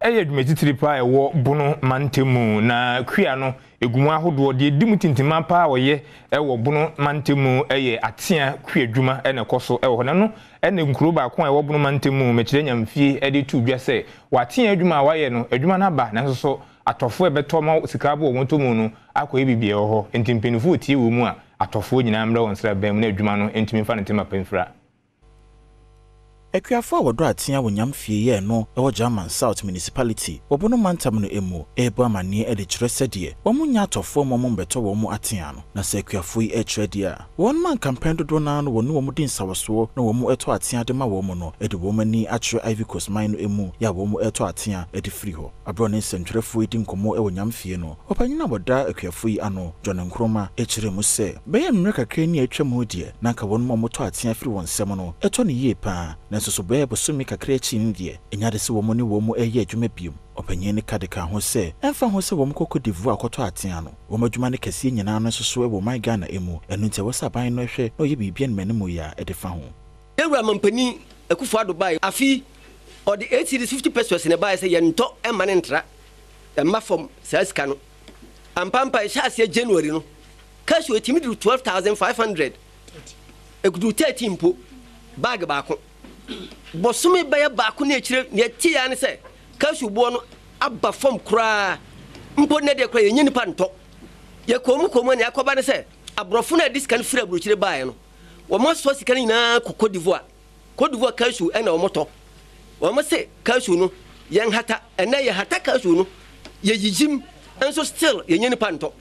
eye dwumetitiri pa ewo bunu mantemu na kwia no egumu ahodo de dimu tintima pa oye ewo bunu mantemu eye atia kwia dwuma ene koso ewo na no ene nkuro ba ko ewo bunu mantemu mekire nyamfie ede tu dwa se watia adwuma waye no adwuma na ba na so atofo ebeto ma sika bo wontomu no akọ ebibie ho entimpenifu tie wo mu a atofo nyina mra wonsra bam na adwuma no entimi fa ntema pemfra. Ekuafo wodo atia wonyamfie ye no ewo Jaman South Municipality wobono mantam no emu ebo amane e de kyerɛ sɛdeɛ wɔmunya atɔfo mɔmɔ mbeto wɔ mu atia no na sɛ ekuafo yi ɛkyerɛ deɛ wɔn man campaign dodo na no wɔn mu din sawoso na wɔn mu ɛtɔ atia de ma wɔn no e de wɔn ani akyerɛ Ivy Coast mine no emu ya wɔn mu ɛtɔ atia e de free hɔ abro ne nsɛntwerɛfo edi nkɔmɔ e wonyamfie no ɔpanyina boda ekuafo yi ano John Nkroma ɛkyerɛ mu sɛ bɛyɛ mmerɛ kakra ni atwa mu deɛ na nka wɔn mu tɔ atia free wɔn nsɛm no ɛtɔ ne yie pa na so bɛɛ bosumi kakra akyi ne deɛ enya de se wɔn ne wɔn ɛyɛ adwuma biom ɔpanyin ne kadeka ho sɛ ɛmfa ho sɛ wɔn kokɔ divu akɔtɔ atea no wɔn adwuma ne kɛse nyinaa no soso ɛwɔ my Ghana emu ɛno nti wɔsɛ aban no hwɛ na ɔyɛ biribi ne mɛnemu ya ɛde fa ho ewura mampani akufo ado bai afi ɔde 50 pesos ne bai sɛ yɛntɔ ɛma ne ntra ɛma fam saa sika no ampampa ɛhyɛ aseɛ January no Cashew etimi de 12,500 ekudu 13 po bag baako bosumi baya baako ne kyire ne tia ne se Cashew bo no aba fam kura mpo ne de kura yenye nipa nto ye komu ne akoba ne se abrofo na diskan fira brochire baaye no wo mo so sika nyina Cote d'Ivoire Cashew ena wo moto wo mo se Cashew no yen hata ena ye hata Cashew no ye yijim enso still yenye nipa nto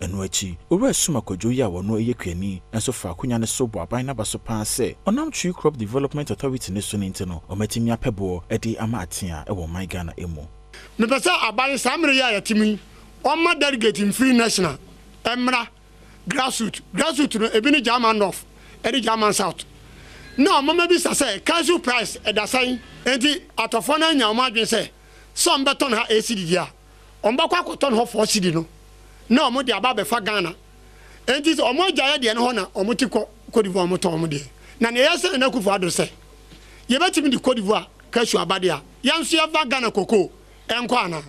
enu achi owura suma kojo ya wono eye kwani enso fa akonya ne so bo aban na baso pa se onam Tree Crop Development Authority ne so ne ntino omatimi apebo edi ama atia e wo my Ghana emu me pesa aban samre ya yatimi oma delegate free national emra grassroots no ebi ni Jaman North edi Jaman South no mama bi say Cashew price e da san enti atofo na nya o ma dwen se some beton ha ACD dia on ba kwa akoton ho 4 CD no na omo de aba be fa Ghana enti so omo agya de ne ho na omo ti Cote d'Ivoire omo ton omo de na ne yese na kufu ado se ye betimi di Cote d'Ivoire Cashew abade a yanso ye va Ghana koko enko ana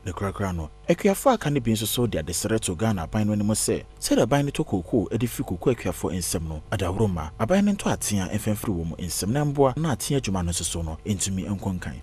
ne krakra no ekuafo aka ne bi nso so de adesere to Ghana aban no animo se da aban ne to koko e de fi koko ekuafo ensem no adawroma aban ne to atea emfemfiri wo mu ensem na mboa na atea adwuma no so no entumi enkonkan